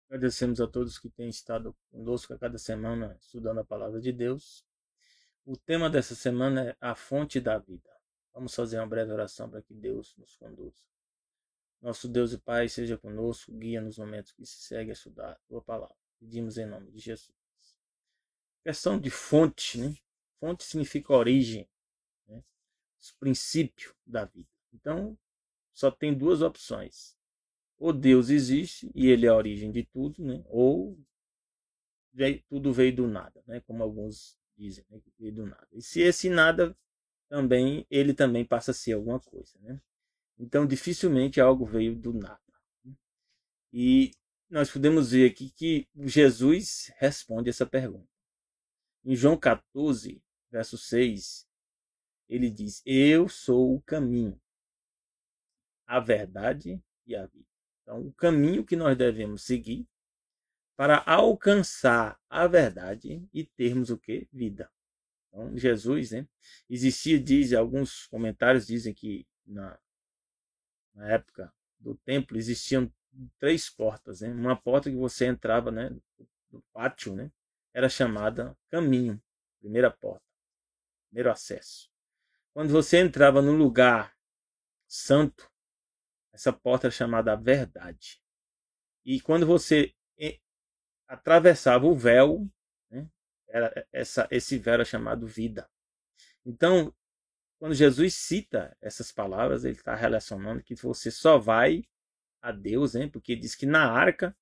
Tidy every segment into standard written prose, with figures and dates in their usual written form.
Agradecemos a todos que têm estado conosco a cada semana estudando a palavra de Deus. O tema dessa semana é a fonte da vida. Vamos fazer uma breve oração para que Deus nos conduza. Nosso Deus e Pai, seja conosco, guia nos momentos que se segue a estudar a tua palavra. Pedimos em nome de Jesus. Questão de fonte, né? Fonte significa origem, né? O princípio da vida. Então, só tem duas opções. Ou Deus existe e ele é a origem de tudo, né? Ou tudo veio do nada, né? Como alguns dizem, né? Que veio do nada. E se esse nada também, ele também passa a ser alguma coisa, né? Então, dificilmente algo veio do nada. E nós podemos ver aqui que Jesus responde essa pergunta. Em João 14, verso 6, ele diz: Eu sou o caminho, a verdade e a vida. Então, o caminho que nós devemos seguir para alcançar a verdade e termos o que? Vida. Então, Jesus, né? Existia, alguns comentários dizem que na época do templo existiam três portas, né? Uma porta que você entrava, né, do pátio, né? Era chamada caminho, primeira porta, primeiro acesso. Quando você entrava no lugar santo, essa porta era chamada verdade. E quando você atravessava o véu, né, esse véu era chamado vida. Então, quando Jesus cita essas palavras, ele está relacionando que você só vai a Deus, né, porque diz que na arca,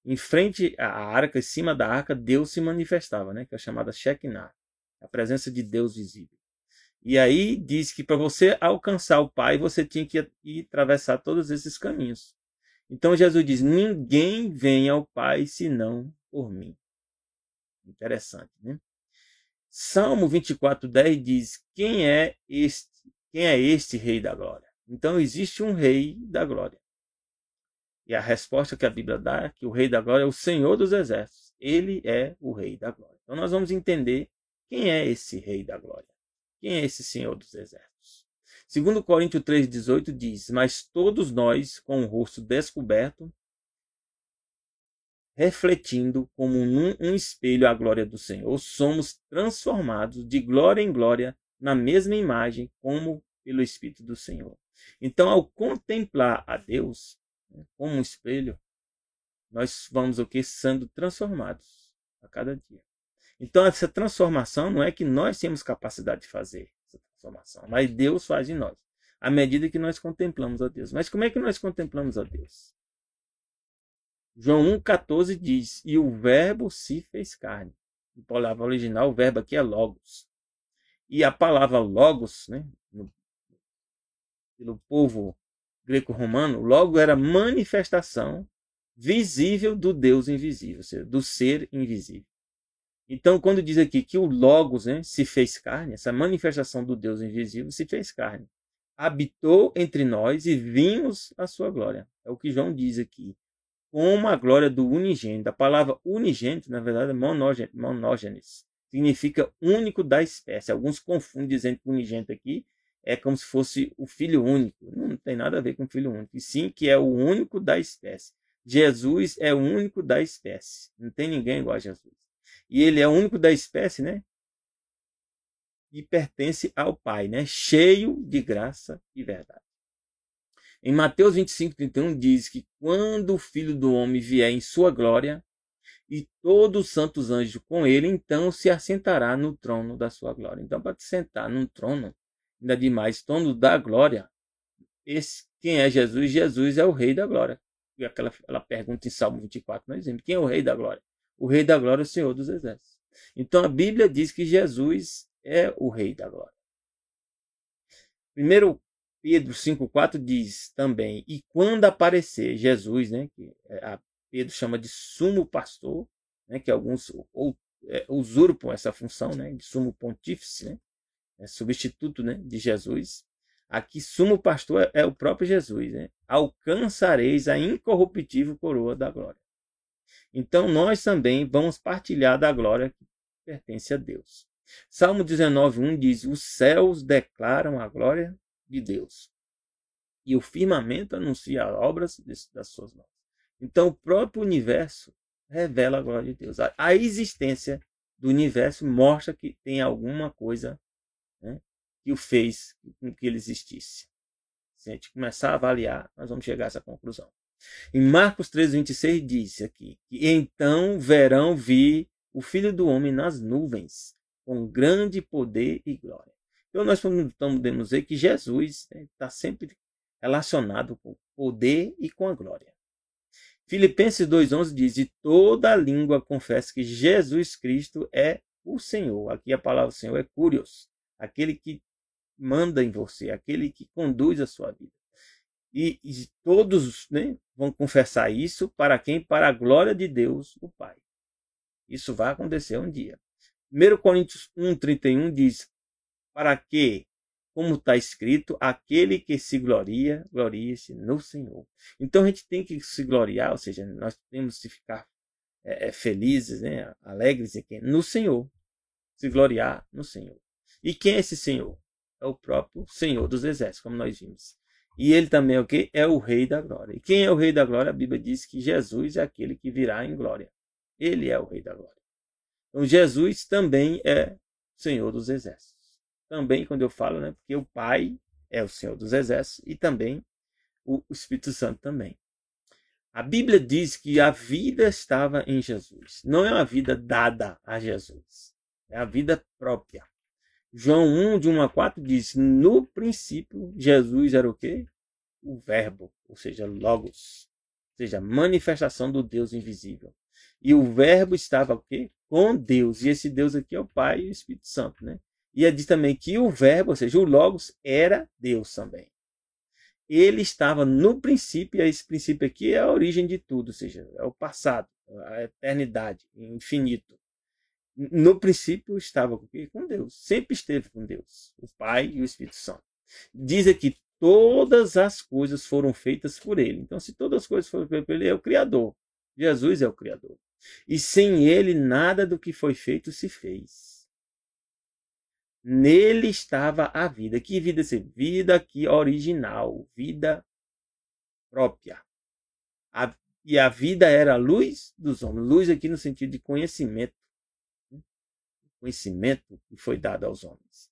em frente à arca, em cima da arca, Deus se manifestava, né, que é chamada Shekinah, a presença de Deus visível. E aí diz que para você alcançar o Pai, você tinha que ir atravessar todos esses caminhos. Então Jesus diz: ninguém vem ao Pai senão por mim. Interessante, né? Salmo 24:10 diz: quem é este rei da glória? Então existe um rei da glória. E a resposta que a Bíblia dá é que o rei da glória é o Senhor dos exércitos. Ele é o rei da glória. Então nós vamos entender quem é esse rei da glória. Quem é esse Senhor dos exércitos? Segundo Coríntios 3:18 diz: mas todos nós, com o rosto descoberto, refletindo como num espelho a glória do Senhor, somos transformados de glória em glória na mesma imagem, como pelo Espírito do Senhor. Então, ao contemplar a Deus, né, como um espelho, nós vamos o que? Sendo transformados a cada dia. Então, essa transformação não é que nós temos capacidade de fazer essa transformação, mas Deus faz em nós, à medida que nós contemplamos a Deus. Mas como é que nós contemplamos a Deus? João 1,14 diz: e o verbo se fez carne. Na palavra original, o verbo aqui é logos. E a palavra logos, né, pelo povo greco-romano, logo era manifestação visível do Deus invisível, ou seja, do ser invisível. Então, quando diz aqui que o logos, né, se fez carne, essa manifestação do Deus invisível se fez carne. Habitou entre nós e vimos a sua glória. É o que João diz aqui. Como a glória do unigênito. A palavra unigênito, na verdade, é monógenes. Significa único da espécie. Alguns confundem dizendo que unigênito aqui é como se fosse o filho único. Não tem nada a ver com filho único. E sim que é o único da espécie. Jesus é o único da espécie. Não tem ninguém igual a Jesus. E ele é o único da espécie, né? E pertence ao Pai, né? Cheio de graça e verdade. Em Mateus 25:31 diz que quando o Filho do Homem vier em sua glória e todos os santos anjos com ele, então se assentará no trono da sua glória. Então, para te sentar num trono, ainda demais, trono da glória, quem é Jesus? Jesus é o Rei da glória. E aquela pergunta em Salmo 24, nós dizemos: quem é o Rei da glória? O Rei da glória é o Senhor dos exércitos. Então, a Bíblia diz que Jesus é o Rei da glória. Primeiro Pedro 5,4 diz também: e quando aparecer Jesus, né, que Pedro chama de sumo pastor, né, que alguns usurpam essa função, né, de sumo pontífice, né, substituto, né, de Jesus. Aqui, sumo pastor é o próprio Jesus, né? Alcançareis a incorruptível coroa da glória. Então, nós também vamos partilhar da glória que pertence a Deus. Salmo 19:1 diz: os céus declaram a glória de Deus, e o firmamento anuncia as obras das suas mãos. Então, o próprio universo revela a glória de Deus. A existência do universo mostra que tem alguma coisa, né, que o fez com que ele existisse. Se a gente começar a avaliar, nós vamos chegar a essa conclusão. Em Marcos 3,26 diz aqui, que então verão vir o Filho do Homem nas nuvens, com grande poder e glória. Então nós podemos ver que Jesus está sempre relacionado com o poder e com a glória. Filipenses 2,11 diz, e toda língua confessa que Jesus Cristo é o Senhor. Aqui a palavra Senhor é Kurios, aquele que manda em você, aquele que conduz a sua vida. E todos, né, vão confessar isso para quem? Para a glória de Deus, o Pai. Isso vai acontecer um dia. 1 Coríntios 1,31 diz, para que, como está escrito, aquele que se gloria, glorie-se no Senhor. Então a gente tem que se gloriar, ou seja, nós temos que ficar felizes, né, alegres no Senhor. Se gloriar no Senhor. E quem é esse Senhor? É o próprio Senhor dos Exércitos, como nós vimos. E ele também é o quê? É o Rei da Glória. E quem é o Rei da Glória? A Bíblia diz que Jesus é aquele que virá em glória. Ele é o Rei da Glória. Então Jesus também é Senhor dos Exércitos. Também, quando eu falo, né, porque o Pai é o Senhor dos Exércitos e também o Espírito Santo também. A Bíblia diz que a vida estava em Jesus. Não é uma vida dada a Jesus. É a vida própria. João 1, de 1 a 4 diz, no princípio, Jesus era o quê? O verbo, ou seja, logos, ou seja, manifestação do Deus invisível. E o verbo estava o quê? Com Deus, e esse Deus aqui é o Pai e o Espírito Santo, né? E diz também que o verbo, ou seja, o logos, era Deus também. Ele estava no princípio, e esse princípio aqui é a origem de tudo, ou seja, é o passado, a eternidade, o infinito. No princípio estava com Deus, sempre esteve com Deus, o Pai e o Espírito Santo. Diz aqui, todas as coisas foram feitas por ele. Então, se todas as coisas foram feitas por ele, é o Criador. Jesus é o Criador. E sem ele, nada do que foi feito se fez. Nele estava a vida. Que vida é essa? Vida aqui original, vida própria. E a vida era a luz dos homens. Luz aqui no sentido de conhecimento. Conhecimento que foi dado aos homens.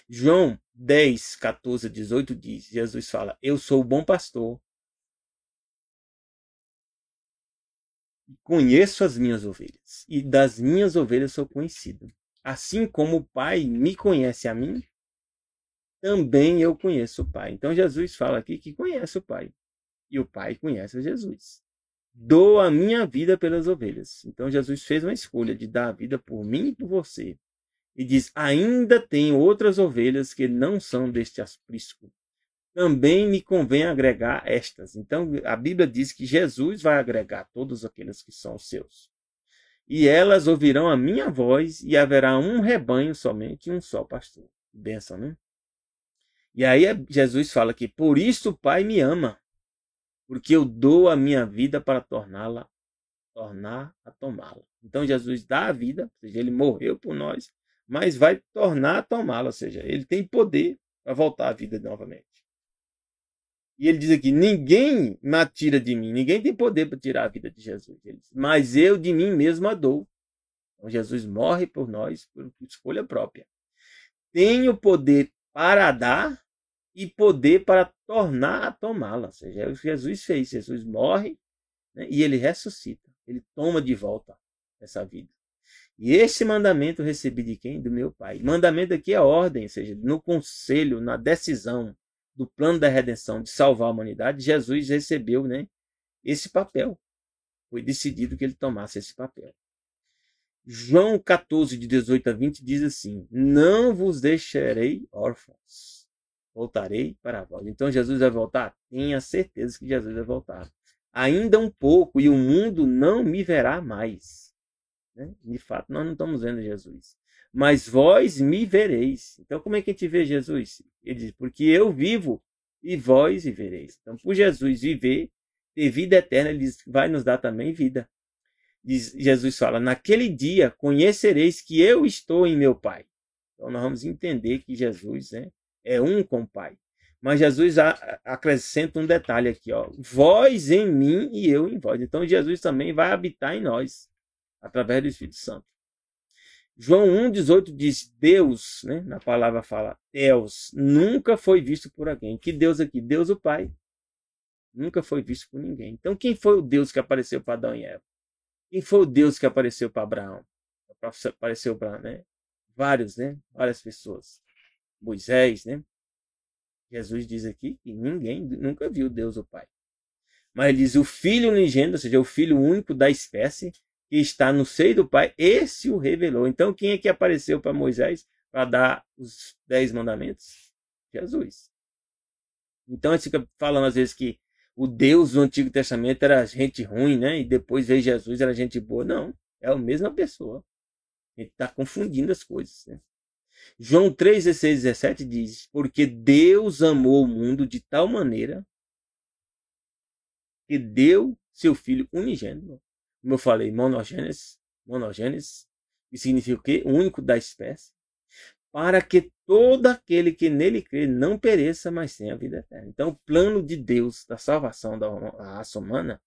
João 10, 14, 18 diz, Jesus fala, eu sou o bom pastor e conheço as minhas ovelhas, e das minhas ovelhas sou conhecido. Assim como o Pai me conhece a mim, também eu conheço o Pai. Então Jesus fala aqui que conhece o Pai, e o Pai conhece Jesus. Dou a minha vida pelas ovelhas. Então Jesus fez uma escolha de dar a vida por mim e por você. E diz, ainda tenho outras ovelhas que não são deste aprisco. Também me convém agregar estas. Então a Bíblia diz que Jesus vai agregar todos aqueles que são os seus. E elas ouvirão a minha voz e haverá um rebanho somente e um só pastor. Bênção, né? E aí Jesus fala que por isso o Pai me ama. Porque eu dou a minha vida para tornar a tomá-la. Então Jesus dá a vida, ou seja, ele morreu por nós, mas vai tornar a tomá-la, ou seja, ele tem poder para voltar à vida novamente. E ele diz aqui, ninguém me tira de mim, ninguém tem poder para tirar a vida de Jesus. Ele diz, mas eu de mim mesmo a dou. Então Jesus morre por nós por escolha própria. Tenho poder para dar e poder para tornar a tomá-la. Ou seja, é o que Jesus fez. Jesus morre, né, e ele ressuscita. Ele toma de volta essa vida. E esse mandamento eu recebi de quem? Do meu Pai. Mandamento aqui é ordem, ou seja, no conselho, na decisão do plano da redenção de salvar a humanidade, Jesus recebeu, né, esse papel. Foi decidido que ele tomasse esse papel. João 14, de 18 a 20 diz assim, não vos deixarei órfãos. Voltarei para vós. Então Jesus vai voltar? Tenha certeza que Jesus vai voltar. Ainda um pouco e o mundo não me verá mais. Né? De fato, nós não estamos vendo Jesus. Mas vós me vereis. Então, como é que a gente vê Jesus? Ele diz, porque eu vivo e vós vivereis. Então, por Jesus viver, ter vida eterna, ele diz, vai nos dar também vida. Diz, Jesus fala, naquele dia conhecereis que eu estou em meu Pai. Então, nós vamos entender que Jesus, né, é um com o Pai. Mas Jesus acrescenta um detalhe aqui, ó. Vós em mim e eu em vós. Então Jesus também vai habitar em nós, através do Espírito Santo. João 1,18 diz, Deus, né? Na palavra fala, Deus, nunca foi visto por alguém. Que Deus aqui? Deus o Pai. Nunca foi visto por ninguém. Então quem foi o Deus que apareceu para Adão e Eva? Quem foi o Deus que apareceu para Abraão? Apareceu para, né? Vários, né? Várias pessoas. Moisés, né? Jesus diz aqui que ninguém nunca viu Deus o Pai. Mas ele diz o Filho unigênito, ou seja, o Filho único da espécie, que está no seio do Pai, esse o revelou. Então, quem é que apareceu para Moisés para dar os 10 mandamentos? Jesus. Então, a gente fica falando às vezes que o Deus do Antigo Testamento era gente ruim, né? E depois veio Jesus, era gente boa. Não, é a mesma pessoa. A gente está confundindo as coisas, né? João 3, 16, 17 diz, porque Deus amou o mundo de tal maneira que deu seu Filho unigênito, como eu falei, monogênese, que significa o quê? O único da espécie, para que todo aquele que nele crê não pereça, mas tenha a vida eterna. Então, o plano de Deus da salvação da raça humana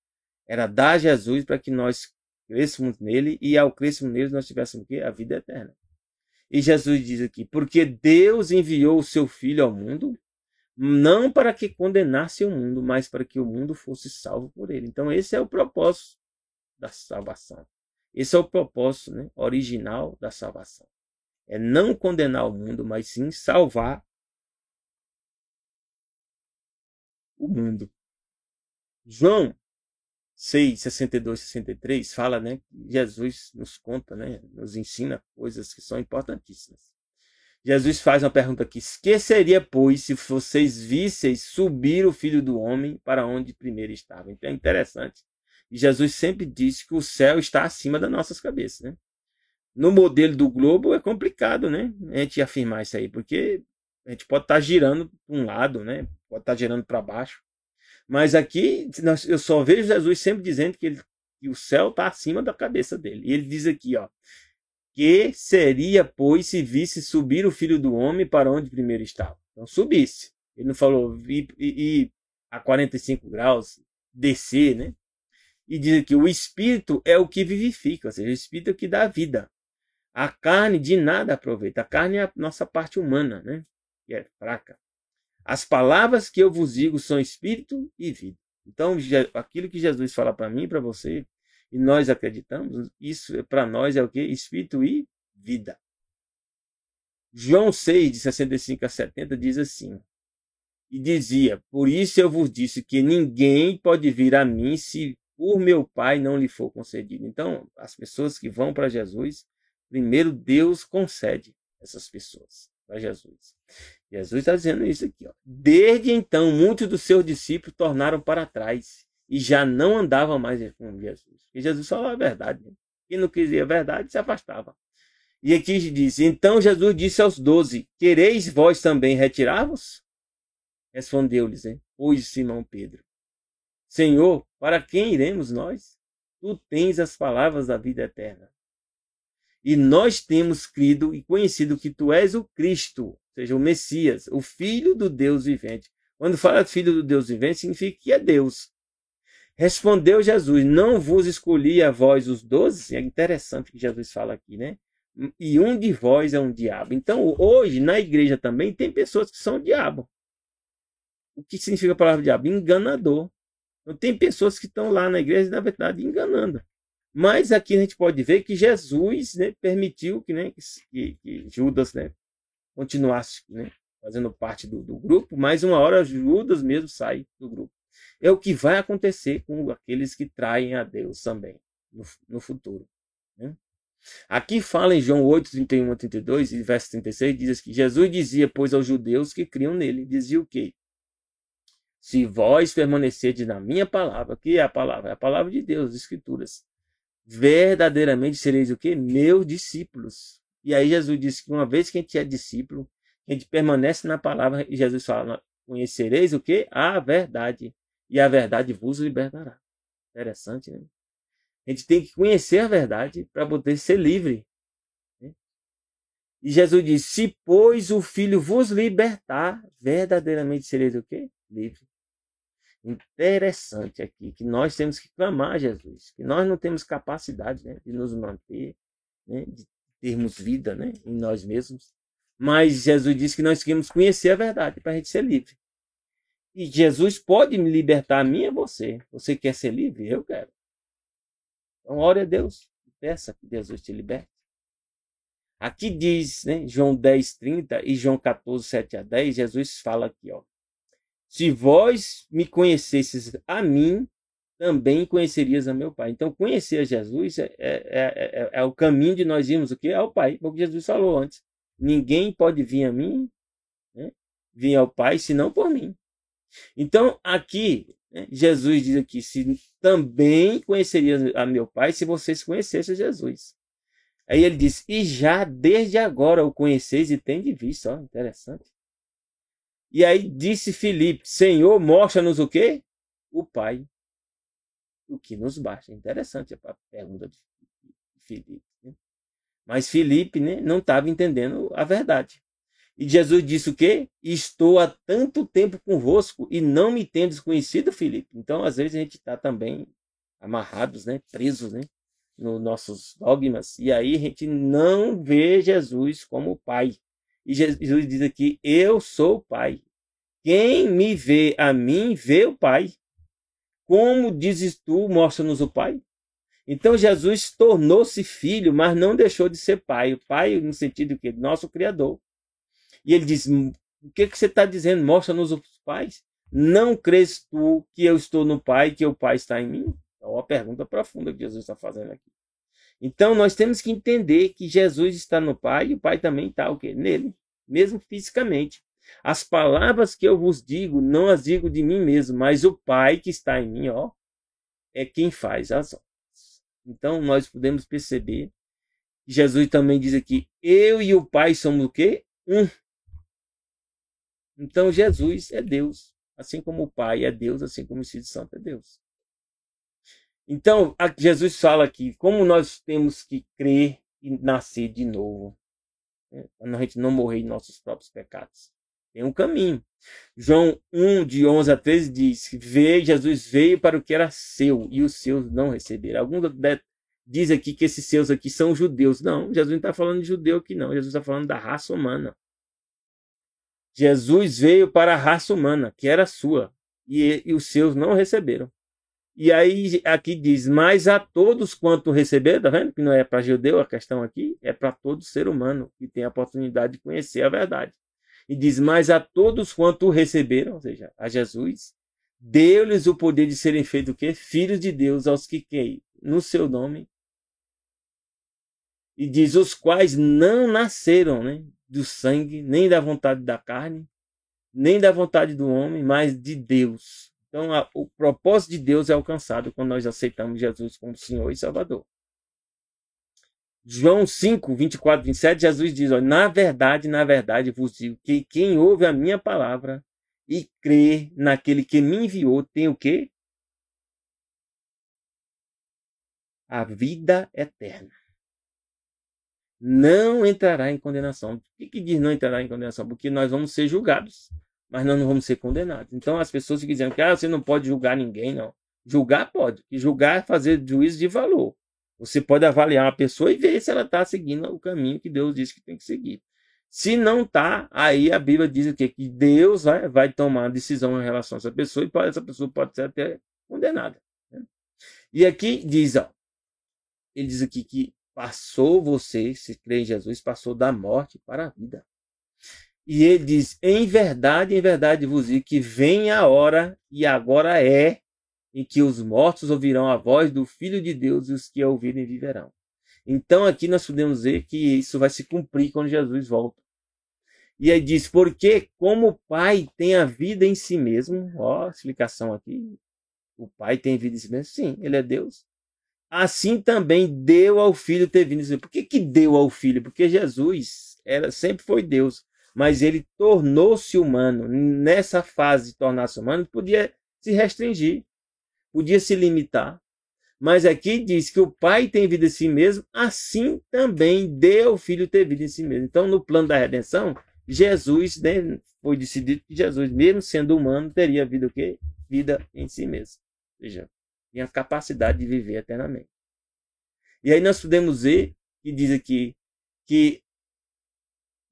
era dar Jesus para que nós crescêssemos nele e ao crescermos nele nós tivéssemos o quê? A vida eterna. E Jesus diz aqui, porque Deus enviou o seu Filho ao mundo, não para que condenasse o mundo, mas para que o mundo fosse salvo por ele. Então esse é o propósito da salvação. Esse é o propósito, né, original da salvação. É não condenar o mundo, mas sim salvar o mundo. João 6, 62, 63 fala, né, que Jesus nos conta, né, nos ensina coisas que são importantíssimas. Jesus faz uma pergunta aqui. Que seria, pois, se vocês visseis subir o Filho do Homem para onde primeiro estava? Então é interessante. E Jesus sempre disse que o céu está acima das nossas cabeças, né? No modelo do globo é complicado, né? A gente afirmar isso aí, porque a gente pode estar girando para um lado, né? Pode estar girando para baixo. Mas aqui eu só vejo Jesus sempre dizendo que o céu está acima da cabeça dele. E ele diz aqui, ó. Que seria, pois, se visse subir o Filho do Homem para onde primeiro estava? Então, subisse. Ele não falou ir a 45 graus, descer, né? E diz aqui, o Espírito é o que vivifica, ou seja, o Espírito é o que dá vida. A carne de nada aproveita. A carne é a nossa parte humana, né? Que é fraca. As palavras que eu vos digo são Espírito e vida. Então, aquilo que Jesus fala para mim e para você, e nós acreditamos, isso para nós é o que? Espírito e vida. João 6, de 65 a 70, diz assim, e dizia, por isso eu vos disse que ninguém pode vir a mim se por meu Pai não lhe for concedido. Então, as pessoas que vão para Jesus, primeiro Deus concede essas pessoas para Jesus. Jesus está dizendo isso aqui. Ó. Desde então, muitos dos seus discípulos tornaram para trás e já não andavam mais com Jesus. E Jesus falava a verdade. Né? Quem não queria a verdade se afastava. E aqui diz, então Jesus disse aos 12, quereis vós também retirar-vos? Respondeu-lhes, né? Pois Simão Pedro, Senhor, para quem iremos nós? Tu tens as palavras da vida eterna. E nós temos crido e conhecido que tu és o Cristo, ou seja, o Messias, o Filho do Deus vivente. Quando fala Filho do Deus vivente, significa que é Deus. Respondeu Jesus, não vos escolhi a vós os 12? É interessante que Jesus fala aqui, né? E um de vós é um diabo. Então, hoje, na igreja também, tem pessoas que são diabo. O que significa a palavra diabo? Enganador. Então, tem pessoas que estão lá na igreja, na verdade, enganando. Mas aqui a gente pode ver que Jesus, né, permitiu que, né, que Judas, né, continuasse, né, fazendo parte do grupo, mas uma hora Judas mesmo sai do grupo. É o que vai acontecer com aqueles que traem a Deus também no futuro. Né? Aqui fala em João 8, 31 a 32, e verso 36, diz que Jesus dizia, pois, aos judeus que criam nele, dizia o quê? Se vós permanecerdes na minha palavra, que é a palavra? É a palavra de Deus, as Escrituras. Verdadeiramente sereis o quê? Meus discípulos. E aí Jesus disse que uma vez que a gente é discípulo, a gente permanece na palavra, e Jesus fala, conhecereis o quê? A verdade. E a verdade vos libertará. Interessante, né? A gente tem que conhecer a verdade para poder ser livre. Né? E Jesus diz, se pois o Filho vos libertar, verdadeiramente sereis o quê? Livre. Interessante aqui, que nós temos que clamar a Jesus, que nós não temos capacidade, né, de nos manter, né, de termos vida, né, em nós mesmos. Mas Jesus disse que nós queremos conhecer a verdade para a gente ser livre. E Jesus pode me libertar a mim e a você. Você quer ser livre? Eu quero. Então, ore a Deus e peça que Jesus te liberte. Aqui diz, né, João 10:30 e João 14:7-10, Jesus fala aqui, ó. Se vós me conhecesses a mim, também conhecerias a meu Pai. Então, conhecer a Jesus é o caminho de nós irmos o quê? Ao Pai, porque Jesus falou antes. Ninguém pode vir a mim, né, vir ao Pai, senão por mim. Então, aqui, né, Jesus diz aqui, se também conhecerias a meu Pai, se vocês conhecessem Jesus. Aí ele diz, e já desde agora o conheceis e tendes visto. Ó, interessante. E aí disse Filipe, Senhor, mostra-nos o quê? O Pai. O que nos basta. Interessante a pergunta de Filipe. Né? Mas Filipe, né, não estava entendendo a verdade. E Jesus disse o quê? Estou há tanto tempo convosco e não me tendes conhecido, Filipe. Então, às vezes, a gente está também amarrados, né, presos, né, nos nossos dogmas. E aí a gente não vê Jesus como Pai. E Jesus diz aqui, eu sou o Pai. Quem me vê a mim, vê o Pai. Como dizes tu, mostra-nos o Pai. Então Jesus tornou-se filho, mas não deixou de ser pai. O pai no sentido de que nosso Criador. E ele diz, o que você está dizendo? Mostra-nos os pais. Não crês tu que eu estou no Pai, que o Pai está em mim? É uma pergunta profunda que Jesus está fazendo aqui. Então nós temos que entender que Jesus está no Pai e o Pai também está o quê? Nele, mesmo fisicamente. As palavras que eu vos digo, não as digo de mim mesmo, mas o Pai que está em mim, ó, é quem faz as obras. Então nós podemos perceber, Jesus também diz aqui, eu e o Pai somos o quê? Um. Então Jesus é Deus, assim como o Pai é Deus, assim como o Espírito Santo é Deus. Então Jesus fala aqui, como nós temos que crer e nascer de novo, né? Para a gente não morrer em nossos próprios pecados. Tem um caminho. João 1:11-13 diz que Jesus veio para o que era seu e os seus não receberam. Alguns diz aqui que esses seus aqui são judeus. Não, Jesus não está falando de judeu aqui não. Jesus está falando da raça humana. Jesus veio para a raça humana, que era sua, e os seus não receberam. E aí aqui diz, mas a todos quanto receberam, tá vendo? Que não é para judeu a questão aqui, é para todo ser humano que tem a oportunidade de conhecer a verdade. E diz, mas a todos quanto receberam, ou seja, a Jesus, deu-lhes o poder de serem feitos o quê? Filhos de Deus, aos que creem no seu nome. E diz, os quais não nasceram, né, do sangue, nem da vontade da carne, nem da vontade do homem, mas de Deus. Então, o propósito de Deus é alcançado quando nós aceitamos Jesus como Senhor e Salvador. João 5:24-27, Jesus diz, ó, na verdade vos digo que quem ouve a minha palavra e crê naquele que me enviou tem o quê? A vida eterna. Não entrará em condenação. Por que diz não entrará em condenação? Porque nós vamos ser julgados, mas nós não vamos ser condenados. Então as pessoas ficam dizendo que você não pode julgar ninguém, não. Julgar pode. E julgar é fazer juízo de valor. Você pode avaliar uma pessoa e ver se ela está seguindo o caminho que Deus diz que tem que seguir. Se não está, aí a Bíblia diz o quê? Que Deus vai tomar a decisão em relação a essa pessoa e essa pessoa pode ser até condenada. Né? E aqui diz, ó, ele diz aqui que passou você, se crê em Jesus, passou da morte para a vida. E ele diz, em verdade vos digo que vem a hora, e agora é, em que os mortos ouvirão a voz do Filho de Deus e os que a ouvirem viverão. Então aqui nós podemos ver que isso vai se cumprir quando Jesus volta. E aí diz, porque como o Pai tem a vida em si mesmo, ó, explicação aqui, o Pai tem vida em si mesmo, sim, ele é Deus. Assim também deu ao Filho ter vindo. Por que deu ao Filho? Porque Jesus sempre foi Deus, mas ele tornou-se humano. Nessa fase de tornar-se humano, podia se restringir, podia se limitar. Mas aqui diz que o Pai tem vida em si mesmo, assim também deu o Filho ter vida em si mesmo. Então, no plano da redenção, Jesus, né, foi decidido que Jesus, mesmo sendo humano, teria vida o quê? Vida em si mesmo. Ou seja, tinha a capacidade de viver eternamente. E aí nós podemos ver que diz aqui que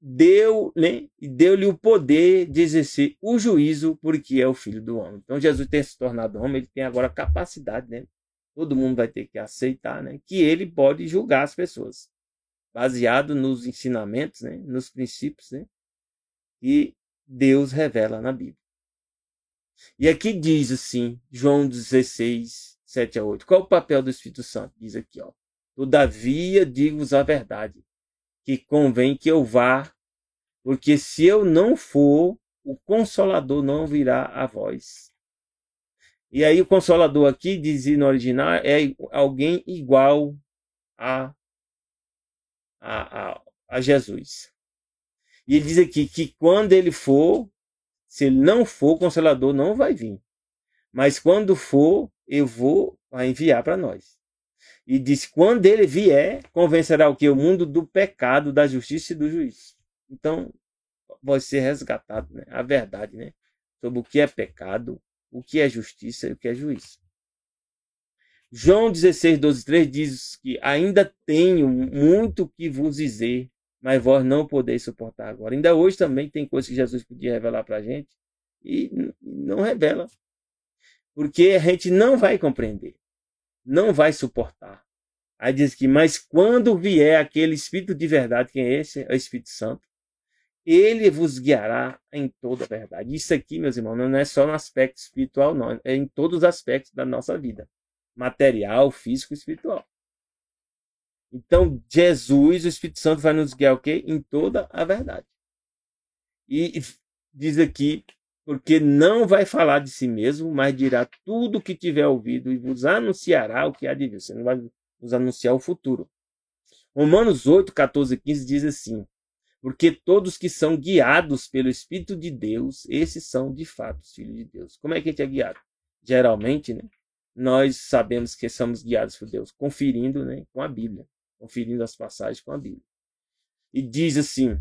deu-lhe o poder de exercer o juízo porque é o Filho do homem. Então Jesus tem se tornado homem, ele tem agora a capacidade, né? Todo mundo vai ter que aceitar, né? Que ele pode julgar as pessoas, baseado nos ensinamentos, né? Nos princípios, né? Que Deus revela na Bíblia. E aqui diz assim, João 16, 7 a 8. Qual é o papel do Espírito Santo? Diz aqui, ó. Todavia digo-vos a verdade, que convém que eu vá, porque se eu não for, o Consolador não virá a vós. E aí o Consolador aqui, diz no original, é alguém igual a Jesus. E ele diz aqui que quando ele for, se ele não for, o Consolador não vai vir. Mas quando for, eu vou enviar para nós. E diz, quando ele vier, convencerá o que? O mundo do pecado, da justiça e do juízo. Então, vai ser resgatado, né? A verdade, né? Sobre o que é pecado, o que é justiça e o que é juízo. João 16, 12, 3 diz que ainda tenho muito que vos dizer, mas vós não podeis suportar agora. Ainda hoje também tem coisas que Jesus podia revelar para a gente e não revela. Porque a gente não vai compreender, não vai suportar. Aí diz que, mas quando vier aquele Espírito de verdade, quem é esse? É o Espírito Santo. Ele vos guiará em toda a verdade. Isso aqui, meus irmãos, não é só no aspecto espiritual, não. É em todos os aspectos da nossa vida. Material, físico e espiritual. Então, Jesus, o Espírito Santo, vai nos guiar o quê? Em toda a verdade. E diz aqui, porque não vai falar de si mesmo, mas dirá tudo o que tiver ouvido e vos anunciará o que há de vir. Você não vai nos anunciar o futuro. Romanos 8, 14 e 15 diz assim, porque todos que são guiados pelo Espírito de Deus, esses são de fato os filhos de Deus. Como é que a gente é guiado? Geralmente, né, nós sabemos que somos guiados por Deus, conferindo, né, com a Bíblia, conferindo as passagens com a Bíblia. E diz assim,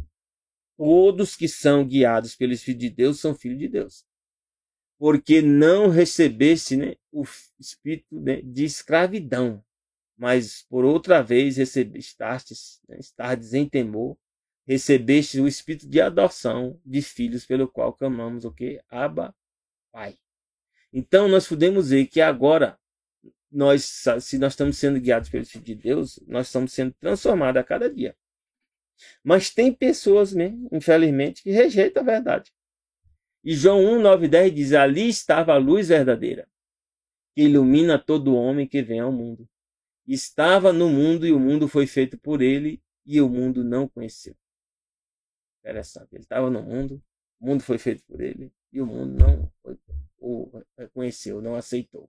todos que são guiados pelo Espírito de Deus são filhos de Deus. Porque não recebeste, né, o espírito, né, de escravidão, mas por outra vez estardes em temor, recebeste o espírito de adoção de filhos, pelo qual clamamos o quê? Abba, Pai. Então nós podemos ver que agora, se nós estamos sendo guiados pelo Espírito de Deus, nós estamos sendo transformados a cada dia. Mas tem pessoas, né, infelizmente, que rejeitam a verdade. E João 1, 9 e 10 diz, ali estava a luz verdadeira, que ilumina todo homem que vem ao mundo. Estava no mundo e o mundo foi feito por ele e o mundo não conheceu. Interessante, ele estava no mundo, o mundo foi feito por ele e o mundo não o conheceu, não aceitou.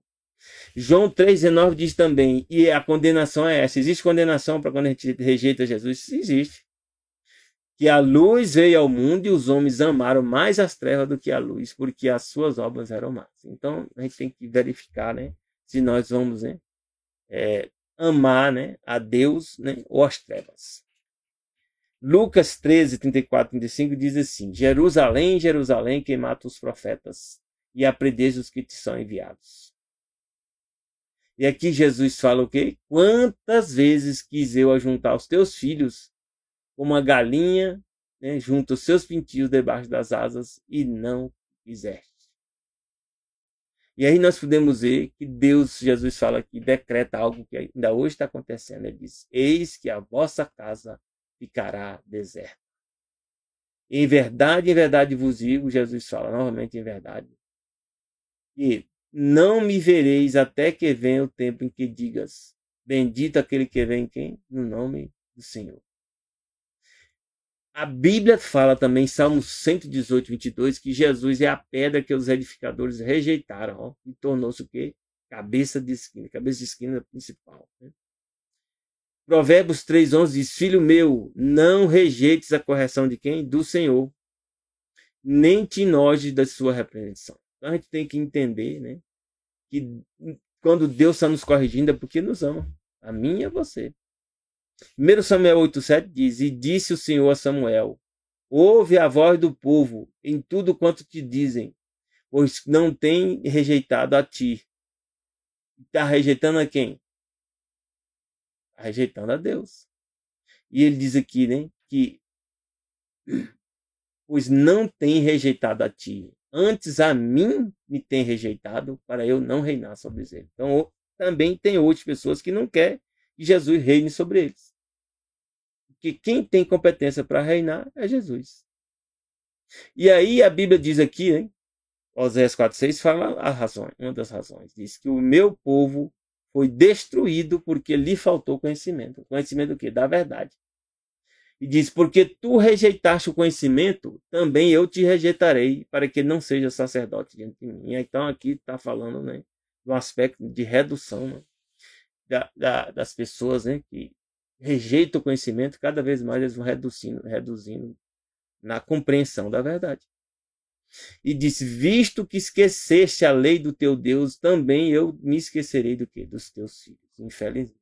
João 3,19 diz também, e a condenação é essa. Existe condenação para quando a gente rejeita Jesus? Existe. Que a luz veio ao mundo e os homens amaram mais as trevas do que a luz, porque as suas obras eram más. Então, a gente tem que verificar, né, se nós vamos, né, amar, né, a Deus, né, ou as trevas. Lucas 13, 34 e 35 diz assim, Jerusalém, Jerusalém, que mata os profetas e apredeja os que te são enviados. E aqui Jesus fala o quê? Quantas vezes quis eu ajuntar os teus filhos como uma galinha, né, junta os seus pintinhos debaixo das asas e não quiseste. E aí nós podemos ver que Deus, Jesus fala aqui, decreta algo que ainda hoje está acontecendo. Ele diz, eis que a vossa casa ficará deserta. Em verdade vos digo, Jesus fala novamente em verdade, e não me vereis até que venha o tempo em que digas, bendito aquele que vem quem? No nome do Senhor. A Bíblia fala também, Salmo 118, 22, que Jesus é a pedra que os edificadores rejeitaram, ó, e tornou-se o quê? Cabeça de esquina principal. Né? Provérbios 3,11 diz, filho meu, não rejeites a correção de quem? Do Senhor, nem te enojes da sua repreensão. Então a gente tem que entender, né, que quando Deus está nos corrigindo, é porque nos ama. A mim e a você. 1 Samuel 8,7 diz: E disse o Senhor a Samuel: Ouve a voz do povo em tudo quanto te dizem, pois não tem rejeitado a ti. Está rejeitando a quem? Está rejeitando a Deus. E ele diz aqui, né, que pois não tem rejeitado a ti, antes a mim me tem rejeitado, para eu não reinar sobre eles. Então, também tem outras pessoas que não querem que Jesus reine sobre eles. Porque quem tem competência para reinar é Jesus. E aí a Bíblia diz aqui, né, Oséias 4,6 fala a razão, uma das razões. Diz que o meu povo foi destruído porque lhe faltou conhecimento. Conhecimento do quê? Da verdade. E diz, porque tu rejeitaste o conhecimento, também eu te rejeitarei, para que não seja sacerdote diante de mim. Então aqui está falando, né, do aspecto de redução, né, das pessoas, né, que rejeitam o conhecimento, cada vez mais eles vão reduzindo na compreensão da verdade. E diz, visto que esqueceste a lei do teu Deus, também eu me esquecerei do quê? Dos teus filhos, infelizmente.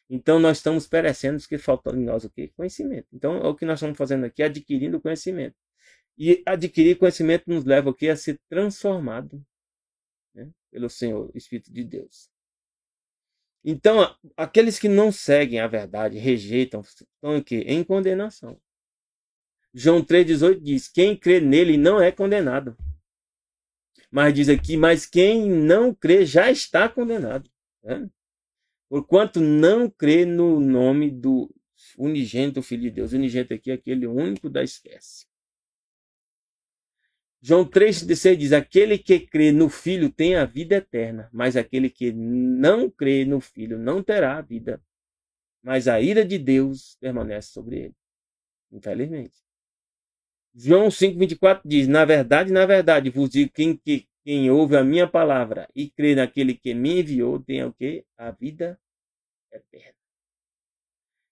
Então, nós estamos perecendo porque falta em nós o quê? Conhecimento. Então, o que nós estamos fazendo aqui é adquirindo conhecimento. E adquirir conhecimento nos leva o quê? A ser transformado, né, pelo Senhor, Espírito de Deus. Então, aqueles que não seguem a verdade, rejeitam, estão o quê? Em condenação. João 3,18 diz, quem crê nele não é condenado. Mas diz aqui, mas quem não crê já está condenado. Né? Porquanto não crê no nome do unigênito Filho de Deus. O unigênito aqui é aquele único da espécie. João 3,16 diz, aquele que crê no Filho tem a vida eterna, mas aquele que não crê no Filho não terá a vida, mas a ira de Deus permanece sobre ele. Infelizmente. João 5,24 diz, na verdade, vos digo quem ouve a minha palavra e crê naquele que me enviou, tem o quê? A vida eterna.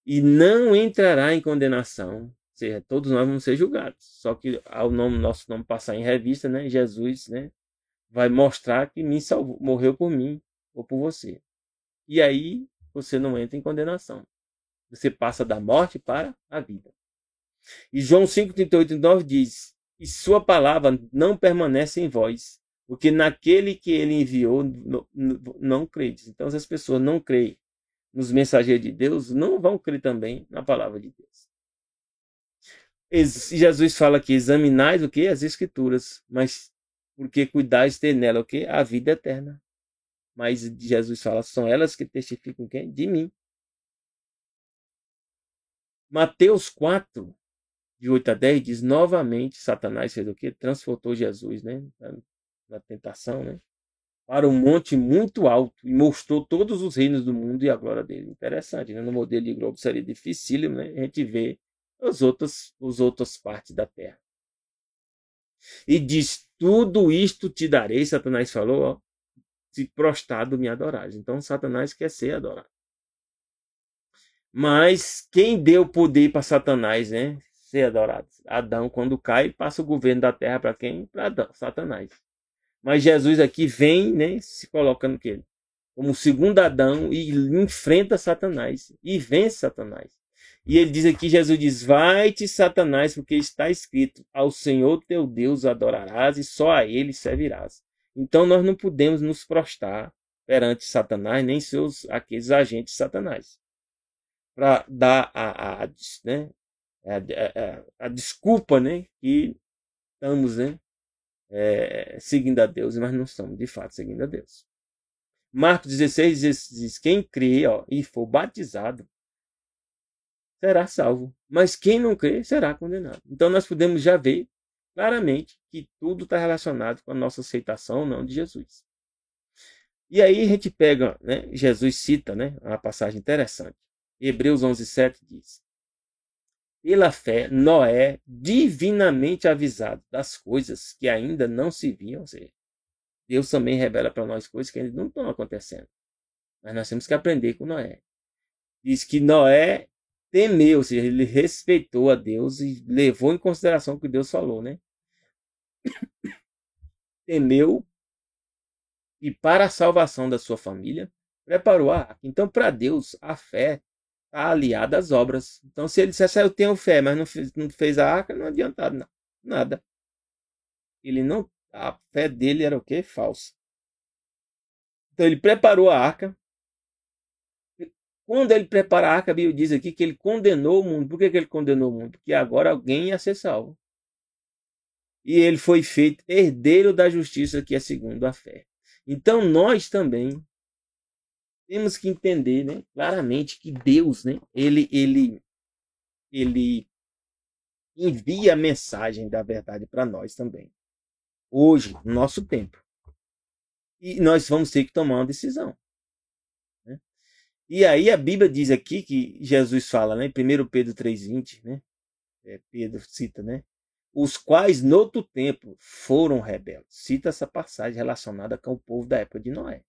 E não entrará em condenação. Ou seja, todos nós vamos ser julgados. Só que ao nosso nome passar em revista, né, Jesus, né, vai mostrar que me salvou, morreu por mim ou por você. E aí você não entra em condenação. Você passa da morte para a vida. E João 5,38,9 diz, e sua palavra não permanece em vós, porque naquele que ele enviou não credes. Então, se as pessoas não creem nos mensageiros de Deus, não vão crer também na palavra de Deus. E Jesus fala que examinais o que? As escrituras, mas porque cuidais ter nela o que? A vida eterna. Mas Jesus fala, são elas que testificam quem? De mim. Mateus 4, de 8 a 10, diz, novamente, Satanás fez o quê? Transportou Jesus, né, na tentação, né, para um monte muito alto e mostrou todos os reinos do mundo e a glória dele. Interessante, né? No modelo de globo seria dificílimo, né, a gente ver as outras partes da terra. E diz, tudo isto te darei, Satanás falou, ó, se prostrado me adorares. Então, Satanás quer ser adorado. Mas quem deu poder para Satanás, né, ser adorado? Adão, quando cai, passa o governo da terra para quem? Para Satanás. Mas Jesus aqui vem, né, se colocando que como o segundo Adão e enfrenta Satanás e vence Satanás. E ele diz aqui, Jesus diz, vai-te Satanás, porque está escrito, ao Senhor teu Deus adorarás e só a ele servirás. Então nós não podemos nos prostrar perante Satanás, nem aqueles agentes de Satanás. Para dar né, a desculpa, né, que estamos, né, seguindo a Deus, mas não estamos de fato seguindo a Deus. Marcos 16 diz, quem crê, ó, e for batizado será salvo, mas quem não crê será condenado. Então nós podemos já ver claramente que tudo está relacionado com a nossa aceitação ou não de Jesus. E aí a gente pega, né, Jesus cita, né, uma passagem interessante. Hebreus 11:7 diz, pela fé, Noé, divinamente avisado das coisas que ainda não se viam, ou seja, Deus também revela para nós coisas que ainda não estão acontecendo. Mas nós temos que aprender com Noé. Diz que Noé temeu, ou seja, ele respeitou a Deus e levou em consideração o que Deus falou, né? Temeu e para a salvação da sua família, preparou a arca. Então, para Deus, a fé está aliada às obras. Então, se ele dissesse, eu tenho fé, mas não fez a arca, não adianta nada. Ele não, a fé dele era o quê? Falsa. Então, ele preparou a arca. Quando ele prepara a arca, a Bíblia diz aqui que ele condenou o mundo. Por que ele condenou o mundo? Porque agora alguém ia ser salvo. E ele foi feito herdeiro da justiça, que é segundo a fé. Então, nós também temos que entender, né, claramente que Deus, né, ele envia a mensagem da verdade para nós também. Hoje, no nosso tempo. E nós vamos ter que tomar uma decisão. Né? E aí a Bíblia diz aqui que Jesus fala, né, em 1 Pedro 3,20, né, Pedro cita, né, os quais no outro tempo foram rebeldes. Cita essa passagem relacionada com o povo da época de Noé.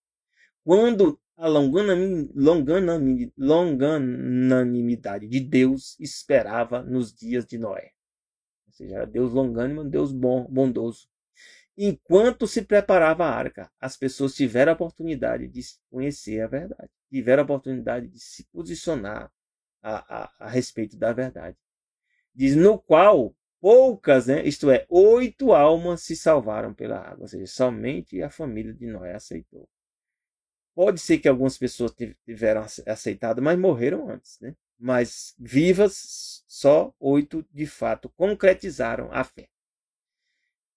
Quando a longanimidade de Deus esperava nos dias de Noé. Ou seja, era Deus longânimo, Deus bondoso. Enquanto se preparava a arca, as pessoas tiveram a oportunidade de conhecer a verdade. Tiveram a oportunidade de se posicionar a respeito da verdade. Diz, no qual poucas, né, isto é, 8 almas se salvaram pela água. Ou seja, somente a família de Noé aceitou. Pode ser que algumas pessoas tiveram aceitado, mas morreram antes, né? Mas vivas, só 8 de fato concretizaram a fé.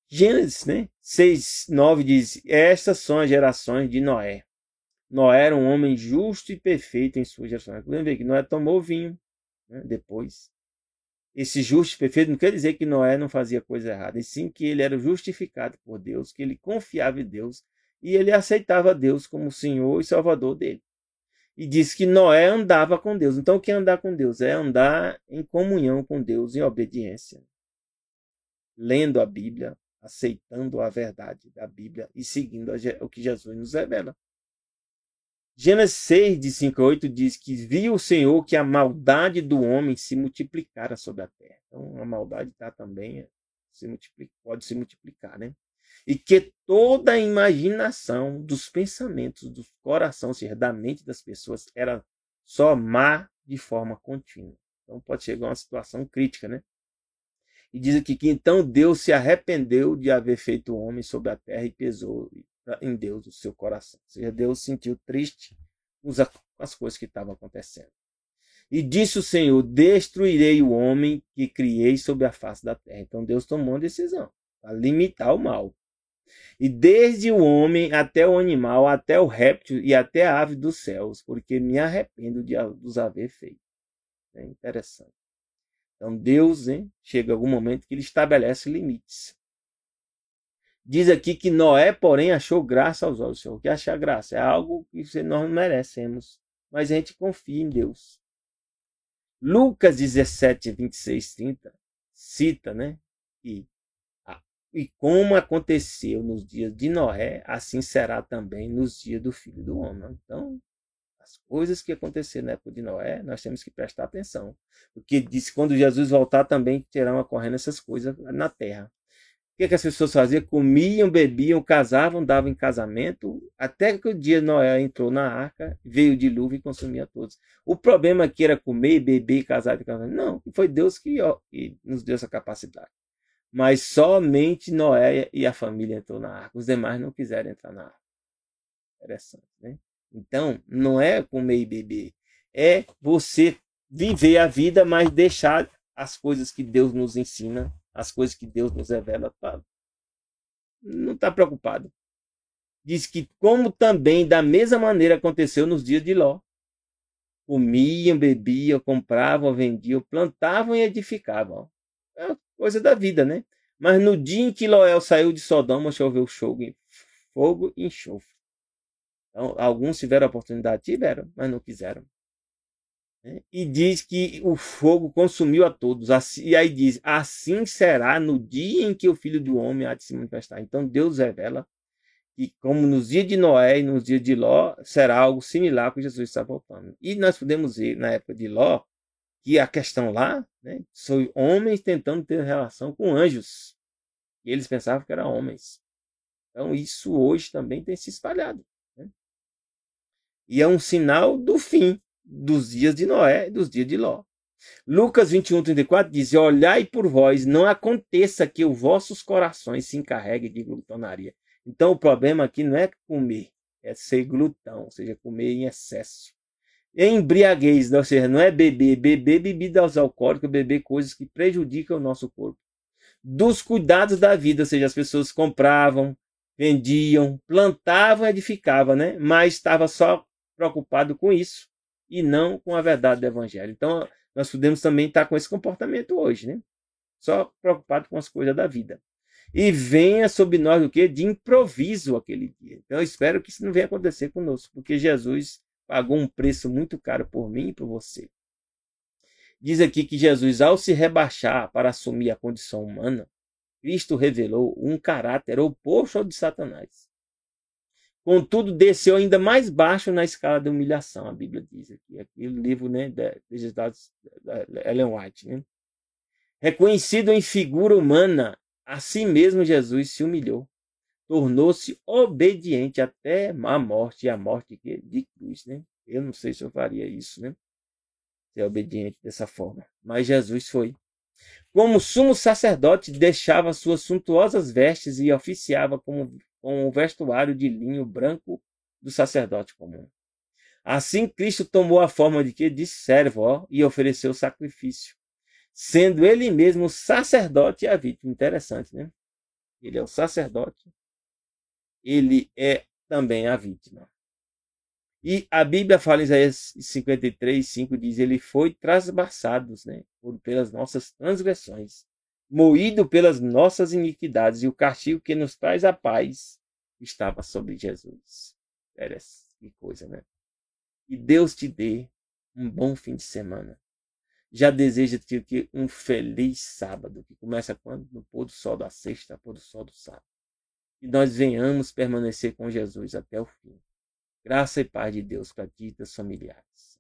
Gênesis, né? 6:9 diz, estas são as gerações de Noé. Noé era um homem justo e perfeito em sua geração. Lembrei que Noé tomou vinho, né, depois. Esse justo e perfeito não quer dizer que Noé não fazia coisa errada, e sim que ele era justificado por Deus, que ele confiava em Deus, e ele aceitava Deus como Senhor e Salvador dele. E diz que Noé andava com Deus. Então, o que é andar com Deus? É andar em comunhão com Deus, em obediência. Lendo a Bíblia, aceitando a verdade da Bíblia e seguindo o que Jesus nos revela. Gênesis 6, de 5 a 8, diz que viu o Senhor que a maldade do homem se multiplicara sobre a terra. Então, a maldade também pode se multiplicar, né? E que toda a imaginação dos pensamentos do coração, ou seja, da mente das pessoas, era só má de forma contínua. Então pode chegar a uma situação crítica, né? E diz aqui que então Deus se arrependeu de haver feito o homem sobre a terra e pesou em Deus o seu coração. Ou seja, Deus se sentiu triste com as coisas que estavam acontecendo. E disse o Senhor, destruirei o homem que criei sobre a face da terra. Então Deus tomou uma decisão para limitar o mal. E desde o homem até o animal, até o réptil e até a ave dos céus, porque me arrependo de os haver feito. É interessante. Então Deus, hein, chega algum momento que ele estabelece limites. Diz aqui que Noé, porém, achou graça aos olhos do Senhor. O que é achar graça? É algo que nós não merecemos, mas a gente confia em Deus. Lucas 17, 26, 30 cita, né, e como aconteceu nos dias de Noé, assim será também nos dias do Filho do Homem. Então, as coisas que aconteceram na época de Noé, nós temos que prestar atenção. Porque diz que quando Jesus voltar também terão ocorrendo essas coisas na terra. O que as pessoas faziam? Comiam, bebiam, casavam, davam em casamento, até que o dia de Noé entrou na arca, veio o dilúvio e consumia todos. O problema aqui era comer, beber, casar e casamento. Não, foi Deus que nos deu essa capacidade. Mas somente Noé e a família entrou na arca. Os demais não quiseram entrar na arca. Interessante, né? Então, não é comer e beber. É você viver a vida, mas deixar as coisas que Deus nos ensina, as coisas que Deus nos revela. Não está preocupado. Diz que como também da mesma maneira aconteceu nos dias de Ló. Comiam, bebiam, compravam, vendiam, plantavam e edificavam. É uma coisa da vida, né? Mas no dia em que Ló saiu de Sodoma, choveu fogo e enxofre. Então, alguns tiveram a oportunidade, tiveram, mas não quiseram. E diz que o fogo consumiu a todos. E aí diz, assim será no dia em que o Filho do Homem há de se manifestar. Então Deus revela que, como nos dias de Noé e nos dias de Ló, será algo similar com Jesus está voltando. E nós podemos ver, na época de Ló, que a questão lá, né, foi homens tentando ter relação com anjos. E eles pensavam que eram homens. Então, isso hoje também tem se espalhado, né? E é um sinal do fim dos dias de Noé e dos dias de Ló. Lucas 21:34 diz: olhai por vós, não aconteça que os vossos corações se encarreguem de glutonaria. Então, o problema aqui não é comer, é ser glutão, ou seja, comer em excesso. Embriaguez, ou seja, não é beber bebidas alcoólicas, beber coisas que prejudicam o nosso corpo. Dos cuidados da vida, ou seja, as pessoas compravam, vendiam, plantavam, edificavam, né? Mas estava só preocupado com isso e não com a verdade do evangelho. Então, nós podemos também estar com esse comportamento hoje, né? Só preocupado com as coisas da vida. E venha sobre nós o quê? De improviso aquele dia. Então, eu espero que isso não venha acontecer conosco, porque Jesus pagou um preço muito caro por mim e por você. Diz aqui que Jesus, ao se rebaixar para assumir a condição humana, Cristo revelou um caráter oposto ao de Satanás. Contudo, desceu ainda mais baixo na escala de humilhação, a Bíblia diz aqui. Aqui o livro, né, da Ellen White. Né? Reconhecido em figura humana, a si mesmo Jesus se humilhou. Tornou-se obediente até a morte, e a morte de cruz. Né? Eu não sei se eu faria isso, né? Ser obediente dessa forma. Mas Jesus foi. Como sumo sacerdote, deixava suas suntuosas vestes e oficiava com o vestuário de linho branco do sacerdote comum. Assim, Cristo tomou a forma de quê? De servo, e ofereceu sacrifício, sendo ele mesmo o sacerdote e a vítima. Interessante, né? Ele é o sacerdote, ele é também a vítima. E a Bíblia fala em Isaías 53:5, diz: ele foi traspassado, né, pelas nossas transgressões, moído pelas nossas iniquidades, e o castigo que nos traz a paz estava sobre Jesus. Que coisa, né? Que Deus te dê um bom fim de semana. Já desejo-te um feliz sábado, que começa quando? No pôr do sol da sexta, pôr do sol do sábado. Que nós venhamos permanecer com Jesus até o fim. Graça e paz de Deus para ti e teus familiares.